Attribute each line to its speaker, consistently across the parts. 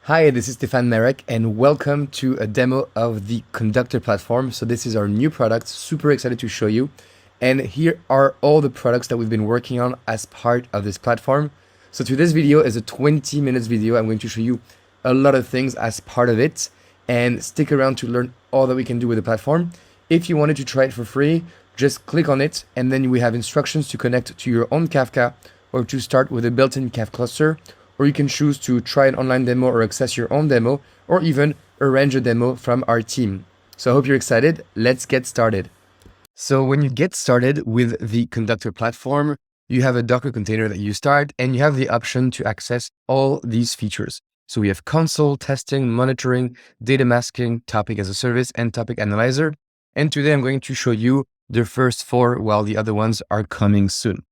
Speaker 1: Hi, this is Stephane Maarek and welcome to a demo of the Conduktor platform. So this is our new product, super excited to show you. And here are all the products that we've been working on as part of this platform. So today's video is a 20 minutes video. I'm going to show you a lot of things as part of it, and stick around to learn all that we can do with the platform. If you wanted to try it for free, just click on it and then we have instructions to connect to your own Kafka or to start with a built-in Kafka cluster. Or you can choose to try an online demo or access your own demo, or even arrange a demo from our team. So I hope you're excited. Let's get started. So when you get started with the Conduktor platform, you have a Docker container that you start, and you have the option to access all these features. So we have console, testing, monitoring, data masking, topic as a service, and topic analyzer. And today I'm going to show you the first four, while the other ones are coming soon.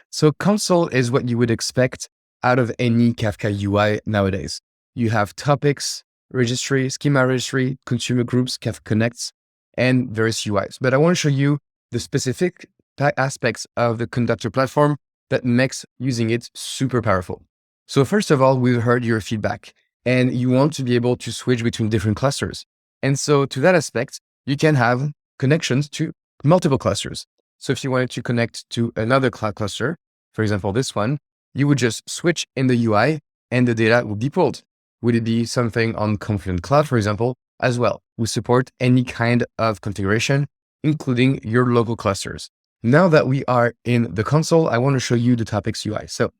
Speaker 1: So console is what you would expect out of any Kafka UI nowadays. You have topics, registry, schema registry, consumer groups, Kafka connects, and various UIs. But I want to show you the specific aspects of the Conduktor platform that makes using it super powerful. So first of all, we've heard your feedback and you want to be able to switch between different clusters. And so to that aspect, you can have connections to multiple clusters. So if you wanted to connect to another cloud cluster, for example, this one, you would just switch in the UI and the data would be pulled. Would it be something on Confident Cloud, for example, as well? We support any kind of configuration, including your local clusters. Now that we are in the console, I want to show you the topics UI. So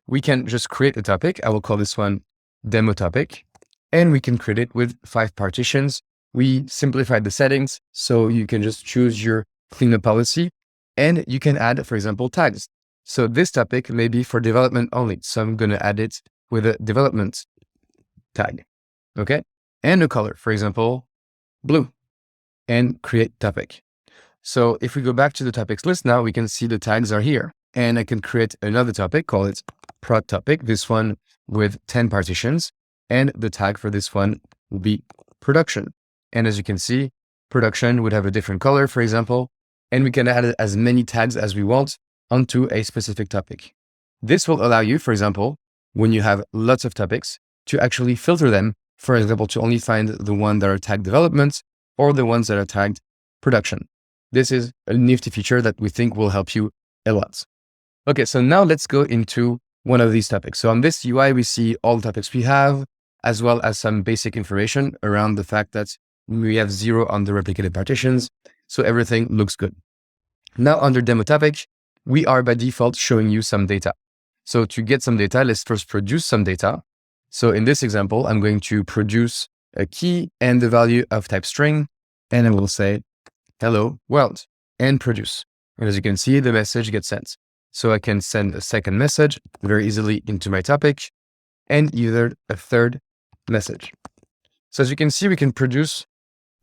Speaker 1: we can just create a topic. I will call this one demo topic, and we can create it with 5 partitions. We simplified the settings, so you can just choose your cleanup policy, and you can add, for example, tags. So this topic may be for development only. So I'm going to add it with a development tag. Okay. And a color, for example, blue, and create topic. So if we go back to the topics list now, we can see the tags are here, and I can create another topic, call it prod topic. This one with 10 partitions, and the tag for this one will be production. And as you can see, production would have a different color, for example, and we can add as many tags as we want onto a specific topic. This will allow you, for example, when you have lots of topics, to actually filter them, for example, to only find the ones that are tagged development or the ones that are tagged production. This is a nifty feature that we think will help you a lot. Okay, so now let's go into one of these topics. So on this UI, we see all the topics we have, as well as some basic information around the fact that we have 0 on the replicated partitions. So everything looks good. Now under demo topic, we are by default showing you some data. So to get some data, let's first produce some data. So in this example, I'm going to produce a key and the value of type string, and I will say, hello world, and produce. And as you can see, the message gets sent. So I can send a second message very easily into my topic, and either a third message. So as you can see, we can produce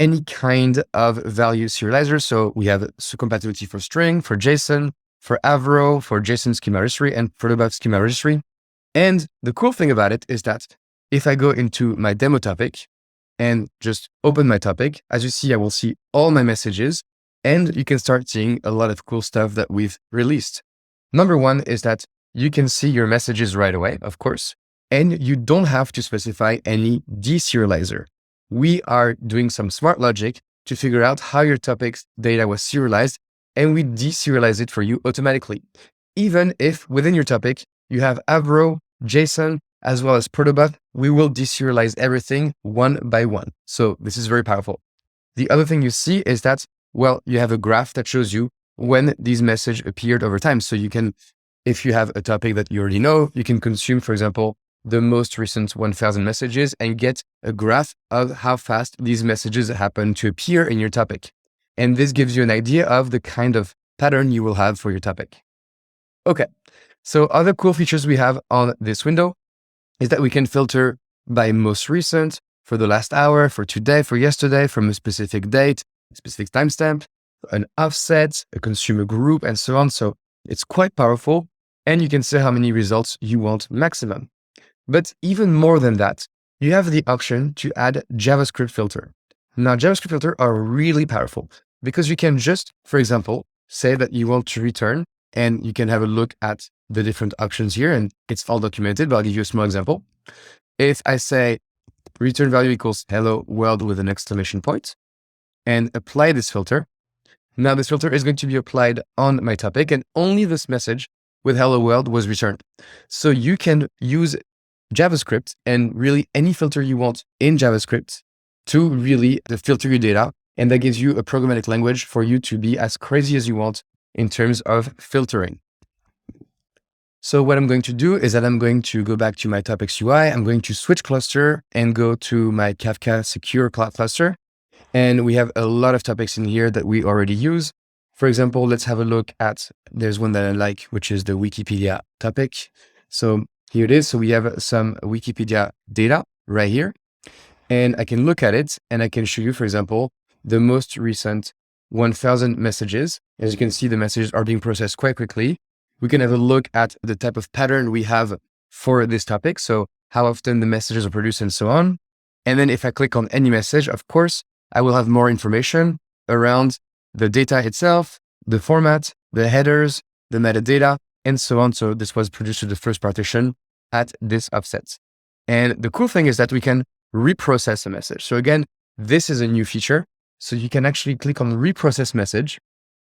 Speaker 1: any kind of value serializer. So we have compatibility for string, for JSON, for Avro, for JSON schema registry, and for the schema registry. And the cool thing about it is that if I go into my demo topic and just open my topic, as you see, I will see all my messages, and you can start seeing a lot of cool stuff that we've released. Number one is that you can see your messages right away, of course, and you don't have to specify any deserializer. We are doing some smart logic to figure out how your topic's data was serialized, and we deserialize it for you automatically. Even if within your topic, you have Avro, JSON, as well as protobuf, we will deserialize everything one by one. So this is very powerful. The other thing you see is that, well, you have a graph that shows you when these messages appeared over time. So you can, if you have a topic that you already know, you can consume, for example, the most recent 1000 messages and get a graph of how fast these messages happen to appear in your topic. And this gives you an idea of the kind of pattern you will have for your topic. Okay, so other cool features we have on this window is that we can filter by most recent, for the last hour, for today, for yesterday, from a specific date, a specific timestamp, an offset, a consumer group, and so on. So it's quite powerful, and you can see how many results you want maximum. But even more than that, you have the option to add JavaScript filter. Now, JavaScript filter are really powerful because you can just, for example, say that you want to return, and you can have a look at the different options here, and it's all documented, but I'll give you a small example. If I say return value equals hello world with an exclamation point, and apply this filter. Now this filter is going to be applied on my topic, and only this message with hello world was returned. So you can use JavaScript and really any filter you want in JavaScript to really filter your data. And that gives you a programmatic language for you to be as crazy as you want in terms of filtering. So what I'm going to do is that I'm going to go back to my topics UI. I'm going to switch cluster and go to my Kafka secure cloud cluster. And we have a lot of topics in here that we already use. For example, let's have a look at, there's one that I like, which is the Wikipedia topic. So here it is. So we have some Wikipedia data right here. And I can look at it and I can show you, for example, the most recent 1000 messages. As you can see, the messages are being processed quite quickly. We can have a look at the type of pattern we have for this topic. So how often the messages are produced and so on. And then if I click on any message, of course, I will have more information around the data itself, the format, the headers, the metadata, and so on. So this was produced to the first partition at this offset. And the cool thing is that we can reprocess a message. So again, this is a new feature. So you can actually click on reprocess message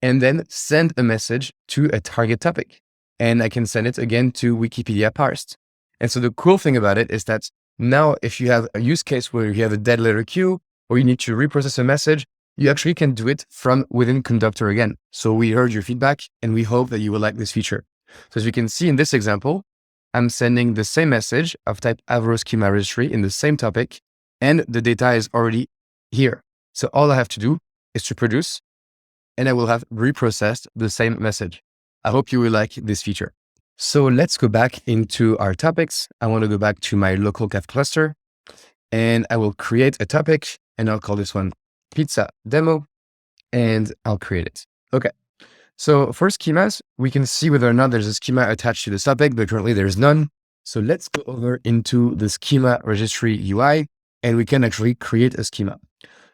Speaker 1: and then send a message to a target topic. And I can send it again to Wikipedia parsed. And so the cool thing about it is that now if you have a use case where you have a dead letter queue or you need to reprocess a message, you actually can do it from within Conduktor again. So we heard your feedback and we hope that you will like this feature. So as you can see in this example, I'm sending the same message of type Avro schema registry in the same topic, and the data is already here. So all I have to do is to produce, and I will have reprocessed the same message. I hope you will like this feature. So let's go back into our topics. I want to go back to my local Kafka cluster, and I will create a topic, and I'll call this one pizza demo, and I'll create it. Okay. So for schemas, we can see whether or not there's a schema attached to this topic, but currently there's none. So let's go over into the schema registry UI, and we can actually create a schema.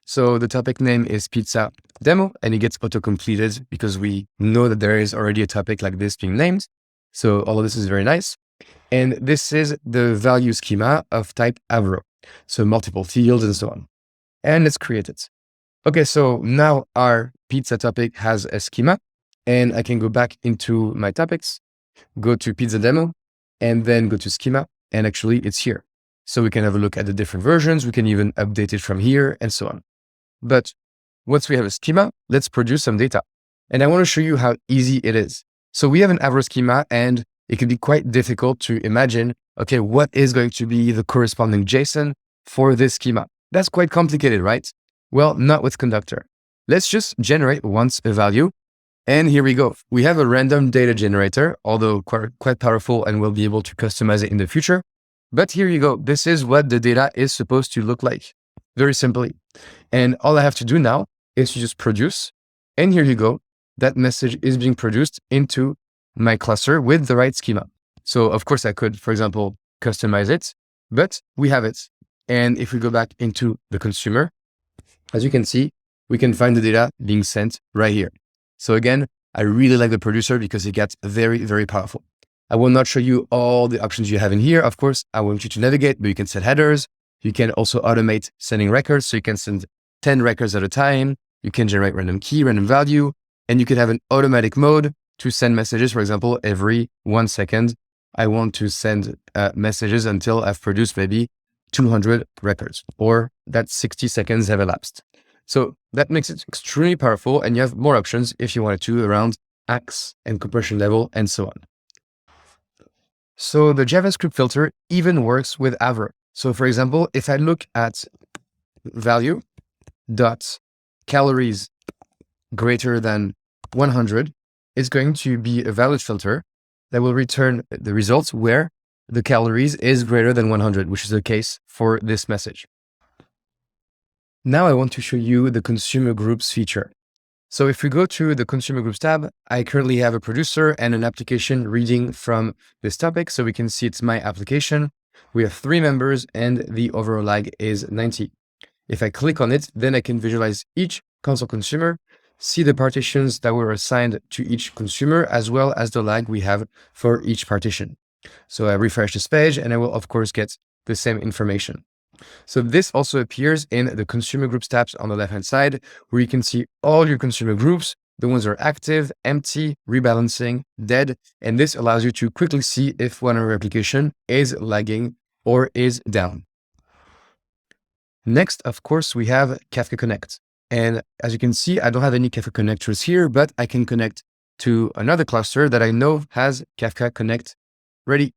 Speaker 1: So the topic name is pizza demo, and it gets auto-completed because we know that there is already a topic like this being named. So all of this is very nice. And this is the value schema of type Avro. So multiple fields and so on. And let's create it. Okay, so now our pizza topic has a schema, and I can go back into my topics, go to pizza demo, and then go to schema, and actually it's here. So we can have a look at the different versions. We can even update it from here and so on. But once we have a schema, let's produce some data. And I want to show you how easy it is. So we have an Avro schema, and it can be quite difficult to imagine, okay, what is going to be the corresponding JSON for this schema? That's quite complicated, right? Well, not with Conduktor. Let's just generate once a value. And here we go. We have a random data generator, although quite powerful, and we'll be able to customize it in the future. But here you go. This is what the data is supposed to look like, very simply. And all I have to do now is to just produce. And here you go. That message is being produced into my cluster with the right schema. So of course I could, for example, customize it, but we have it. And if we go back into the consumer, as you can see, we can find the data being sent right here. So again, I really like the producer because it gets very, very powerful. I will not show you all the options you have in here. Of course, I want you to navigate, but you can set headers. You can also automate sending records. So you can send 10 records at a time. You can generate random key, random value, and you can have an automatic mode to send messages. For example, every 1 second, I want to send messages until I've produced maybe 200 records, or that 60 seconds have elapsed. So that makes it extremely powerful, and you have more options if you wanted to around axe and compression level and so on. So the JavaScript filter even works with Avro. So for example, if I look at value dot calories greater than 100, it's going to be a valid filter that will return the results where the calories is greater than 100, which is the case for this message. Now I want to show you the consumer groups feature. So if we go to the consumer groups tab, I currently have a producer and an application reading from this topic. So we can see it's my application. We have 3 members and the overall lag is 90. If I click on it, then I can visualize each console consumer, see the partitions that were assigned to each consumer, as well as the lag we have for each partition. So I refresh this page and I will of course get the same information. So this also appears in the consumer groups tabs on the left-hand side, where you can see all your consumer groups, the ones that are active, empty, rebalancing, dead, and this allows you to quickly see if one of your application is lagging or is down. Next, of course, we have Kafka Connect. And as you can see, I don't have any Kafka connectors here, but I can connect to another cluster that I know has Kafka Connect ready.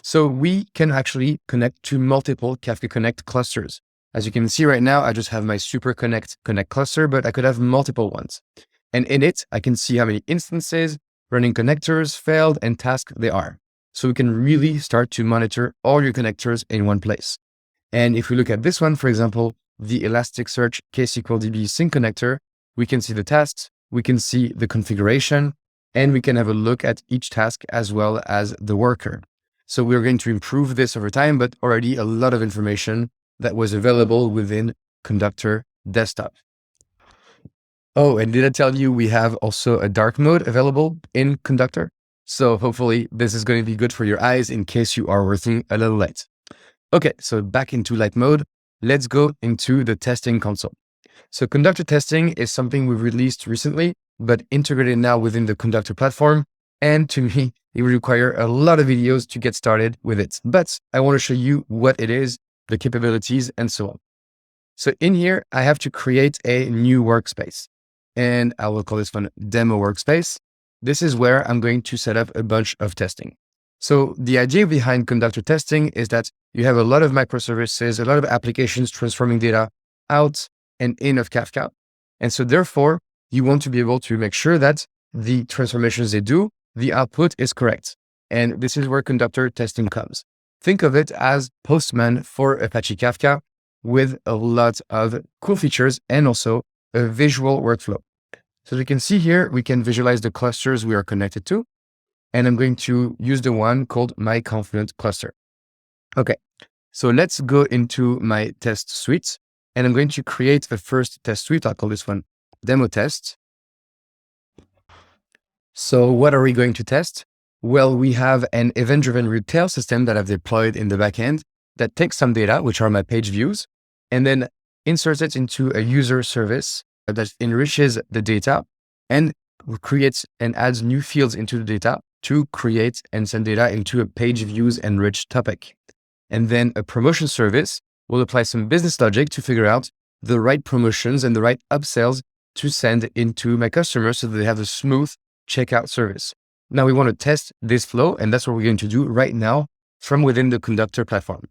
Speaker 1: So we can actually connect to multiple Kafka Connect clusters. As you can see right now, I just have my Super Connect cluster, but I could have multiple ones. And in it, I can see how many instances, running connectors, failed, and tasks there are. So we can really start to monitor all your connectors in one place. And if we look at this one, for example, the Elasticsearch KSQLDB sync connector, we can see the tasks, we can see the configuration, and we can have a look at each task as well as the worker. So we're going to improve this over time, but already a lot of information that was available within Conduktor desktop. Oh, and did I tell you we have also a dark mode available in Conduktor? So hopefully this is going to be good for your eyes in case you are working a little late. Okay, so back into light mode, let's go into the testing console. So Conduktor testing is something we've released recently, but integrated now within the Conduktor platform. And to me, it will require a lot of videos to get started with it. But I want to show you what it is, the capabilities, and so on. So in here, I have to create a new workspace. And I will call this one demo workspace. This is where I'm going to set up a bunch of testing. So the idea behind Conduktor testing is that you have a lot of microservices, a lot of applications transforming data out and in of Kafka. And so therefore, you want to be able to make sure that the transformations they do, the output is correct. And this is where Conduktor testing comes. Think of it as Postman for Apache Kafka with a lot of cool features and also a visual workflow. So as you can see here, we can visualize the clusters we are connected to. And I'm going to use the one called My Confident Cluster. Okay, so let's go into my test suite. And I'm going to create the first test suite. I'll call this one Demo Test. So what are we going to test? Well, we have an event-driven retail system that I've deployed in the backend that takes some data, which are my page views, and then inserts it into a user service that enriches the data and creates and adds new fields into the data to create and send data into a page views enriched topic. And then a promotion service will apply some business logic to figure out the right promotions and the right upsells to send into my customers so that they have a smooth checkout service. Now we want to test this flow, and that's what we're going to do right now from within the Conduktor platform.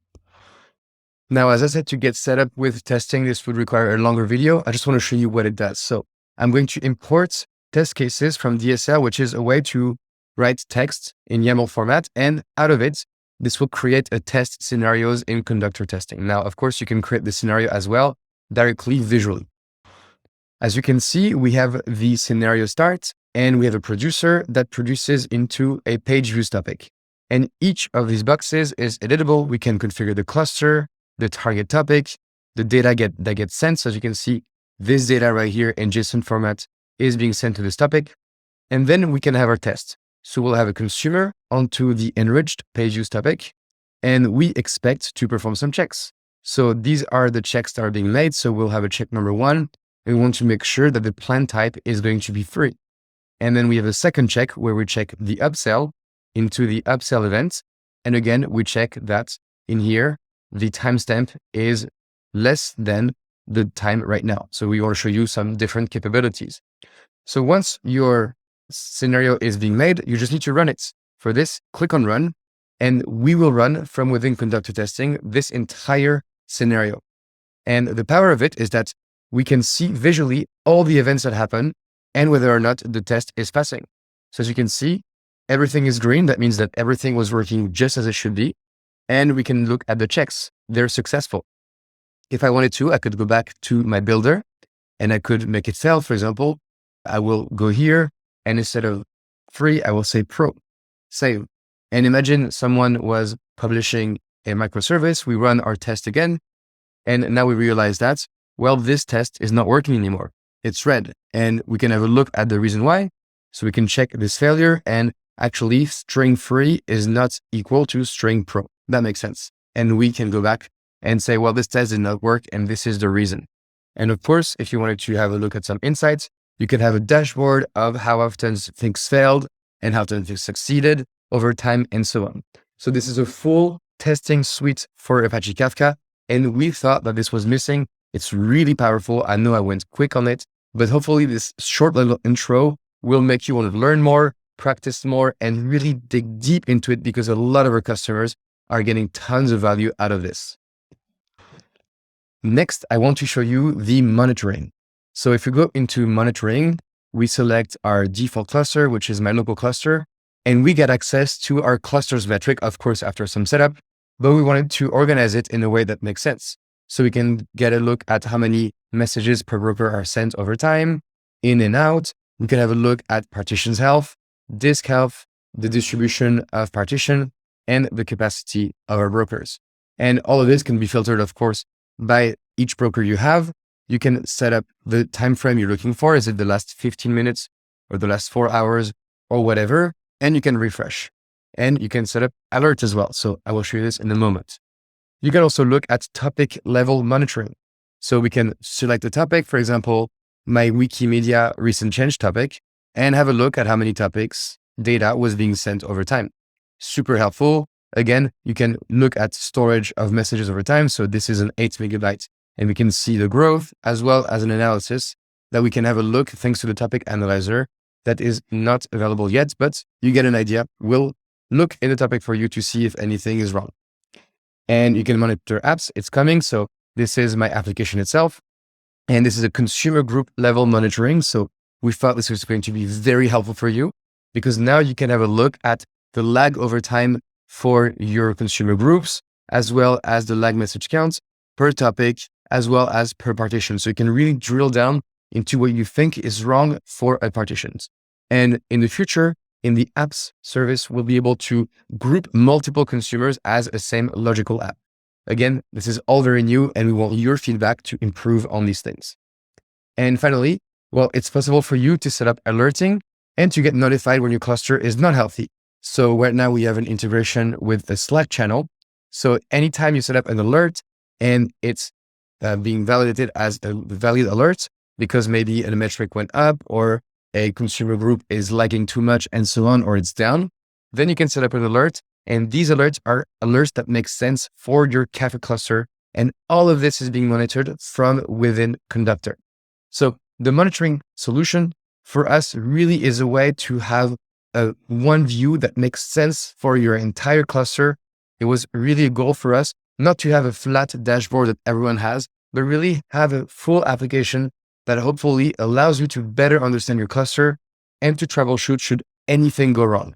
Speaker 1: Now, as I said, to get set up with testing, this would require a longer video. I just want to show you what it does. So I'm going to import test cases from DSL, which is a way to write text in YAML format. And out of it, this will create a test scenarios in Conduktor testing. Now, of course, you can create the scenario as well directly visually. As you can see, we have the scenario start and we have a producer that produces into a page views topic. And each of these boxes is editable. We can configure the cluster, the target topic, the data that gets sent. So as you can see, this data right here in JSON format is being sent to this topic. And then we can have our test. So we'll have a consumer onto the enriched page views topic, and we expect to perform some checks. So these are the checks that are being made. So we'll have a check number one. We want to make sure that the plan type is going to be free. And then we have a second check where we check the upsell into the upsell event. And again, we check that in here, the timestamp is less than the time right now. So we want to show you some different capabilities. So once your scenario is being made, you just need to run it. For this, click on run, and we will run from within Conduktor testing this entire scenario. And the power of it is that we can see visually all the events that happen and whether or not the test is passing. So as you can see, everything is green. That means that everything was working just as it should be. And we can look at the checks. They're successful. If I wanted to, I could go back to my builder and I could make it fail. For example, I will go here and instead of free, I will say pro, save. And imagine someone was publishing a microservice. We run our test again. And now we realize that, well, this test is not working anymore. It's red. And we can have a look at the reason why. So we can check this failure, and actually string free is not equal to string pro. That makes sense. And we can go back and say, well, this test did not work and this is the reason. And of course, if you wanted to have a look at some insights, you can have a dashboard of how often things failed and how often things succeeded over time and so on. So this is a full testing suite for Apache Kafka. And we thought that this was missing. It's really powerful. I know I went quick on it, but hopefully this short little intro will make you want to learn more, practice more, and really dig deep into it, because a lot of our customers are getting tons of value out of this. Next, I want to show you the monitoring. So if we go into monitoring, we select our default cluster, which is my local cluster, and we get access to our clusters metric, of course, after some setup, but we wanted to organize it in a way that makes sense. So we can get a look at how many messages per broker are sent over time, in and out. We can have a look at partitions health, disk health, the distribution of partition, and the capacity of our brokers. And all of this can be filtered, of course, by each broker you have. You can set up the time frame you're looking for. Is it the last 15 minutes or the last 4 hours or whatever? And you can refresh. And you can set up alerts as well. So I will show you this in a moment. You can also look at topic level monitoring. So we can select a topic, for example, my Wikimedia recent change topic, and have a look at how many topics data was being sent over time. Super helpful. Again, you can look at storage of messages over time. So this is an 8 megabyte, and we can see the growth as well as an analysis that we can have a look thanks to the topic analyzer that is not available yet, but you get an idea. We'll look in the topic for you to see if anything is wrong. And you can monitor apps. It's coming. So this is my application itself. And this is a consumer group level monitoring. So we thought this was going to be very helpful for you, because now you can have a look at the lag over time for your consumer groups, as well as the lag message count per topic, as well as per partition. So you can really drill down into what you think is wrong for a partitions. And in the future, in the apps service, we'll be able to group multiple consumers as a same logical app. Again, this is all very new, and we want your feedback to improve on these things. And finally, well, it's possible for you to set up alerting and to get notified when your cluster is not healthy. So right now we have an integration with the Slack channel. So anytime you set up an alert and it's being validated as a valid alert, because maybe a metric went up or a consumer group is lagging too much and so on, or it's down, then you can set up an alert. And these alerts are alerts that make sense for your Kafka cluster. And all of this is being monitored from within Conduktor. So the monitoring solution for us really is a way to have one view that makes sense for your entire cluster. It was really a goal for us not to have a flat dashboard that everyone has, but really have a full application that hopefully allows you to better understand your cluster and to troubleshoot should anything go wrong.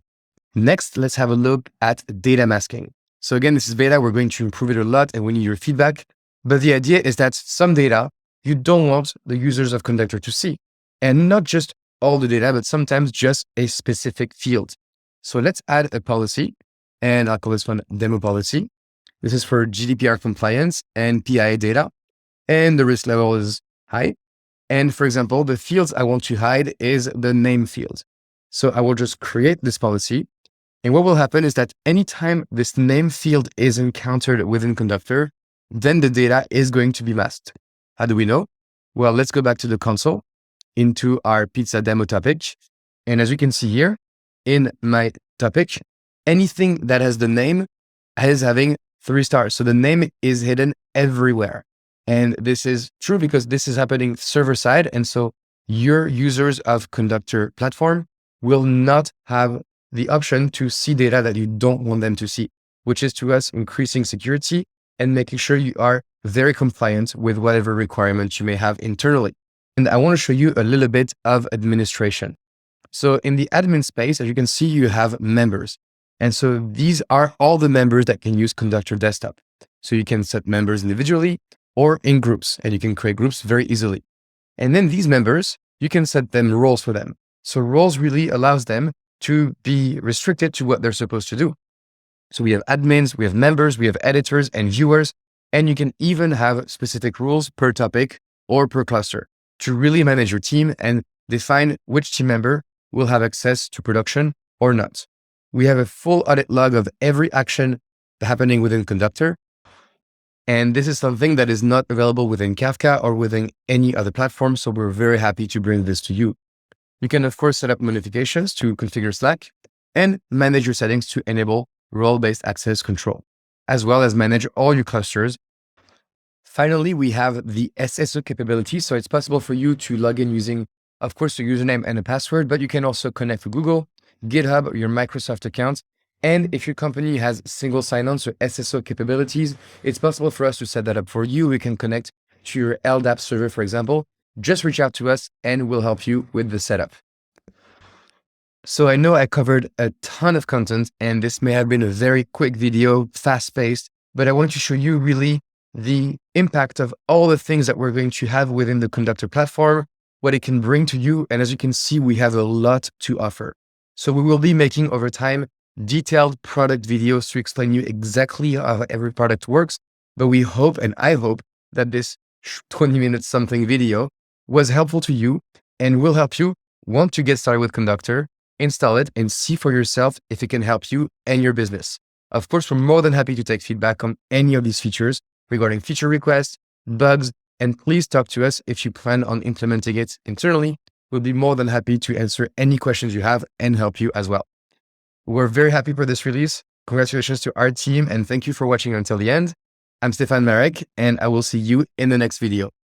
Speaker 1: Next, let's have a look at data masking. So again, this is beta. We're going to improve it a lot and we need your feedback. But the idea is that some data you don't want the users of Conduktor to see. And not just all the data, but sometimes just a specific field. So let's add a policy, and I'll call this one demo policy. This is for GDPR compliance and PII data, and the risk level is high. And for example, the fields I want to hide is the name field. So I will just create this policy. And what will happen is that anytime this name field is encountered within Conduktor, then the data is going to be masked. How do we know? Well, let's go back to the console into our pizza demo topic. And as you can see here in my topic, anything that has the name is having 3 stars. So the name is hidden everywhere. And this is true because this is happening server side. And so your users of Conduktor platform will not have the option to see data that you don't want them to see, which is to us increasing security and making sure you are very compliant with whatever requirements you may have internally. And I want to show you a little bit of administration. So in the admin space, as you can see, you have members. And so these are all the members that can use Conduktor desktop. So you can set members individually or in groups, and you can create groups very easily. And then these members, you can set them roles for them. So roles really allows them to be restricted to what they're supposed to do. So we have admins, we have members, we have editors and viewers, and you can even have specific rules per topic or per cluster to really manage your team and define which team member will have access to production or not. We have a full audit log of every action happening within Conduktor. And this is something that is not available within Kafka or within any other platform. So we're very happy to bring this to you. You can, of course, set up notifications to configure Slack and manage your settings to enable role-based access control, as well as manage all your clusters. Finally, we have the SSO capability. So it's possible for you to log in using, of course, a username and a password, but you can also connect to Google, GitHub, or your Microsoft account. And if your company has single sign-on, so SSO capabilities, it's possible for us to set that up for you. We can connect to your LDAP server, for example. Just reach out to us and we'll help you with the setup. So I know I covered a ton of content and this may have been a very quick video, fast-paced, but I want to show you really the impact of all the things that we're going to have within the Conduktor platform, what it can bring to you. And as you can see, we have a lot to offer. So we will be making over time detailed product videos to explain you exactly how every product works. But we hope, and I hope, that this 20 minutes something video was helpful to you and will help you want to get started with Conduktor, install it, and see for yourself if it can help you and your business. Of course, we're more than happy to take feedback on any of these features regarding feature requests, bugs, and please talk to us if you plan on implementing it internally. We'll be more than happy to answer any questions you have and help you as well. We're very happy for this release. Congratulations to our team and thank you for watching until the end. I'm Stephane Maarek and I will see you in the next video.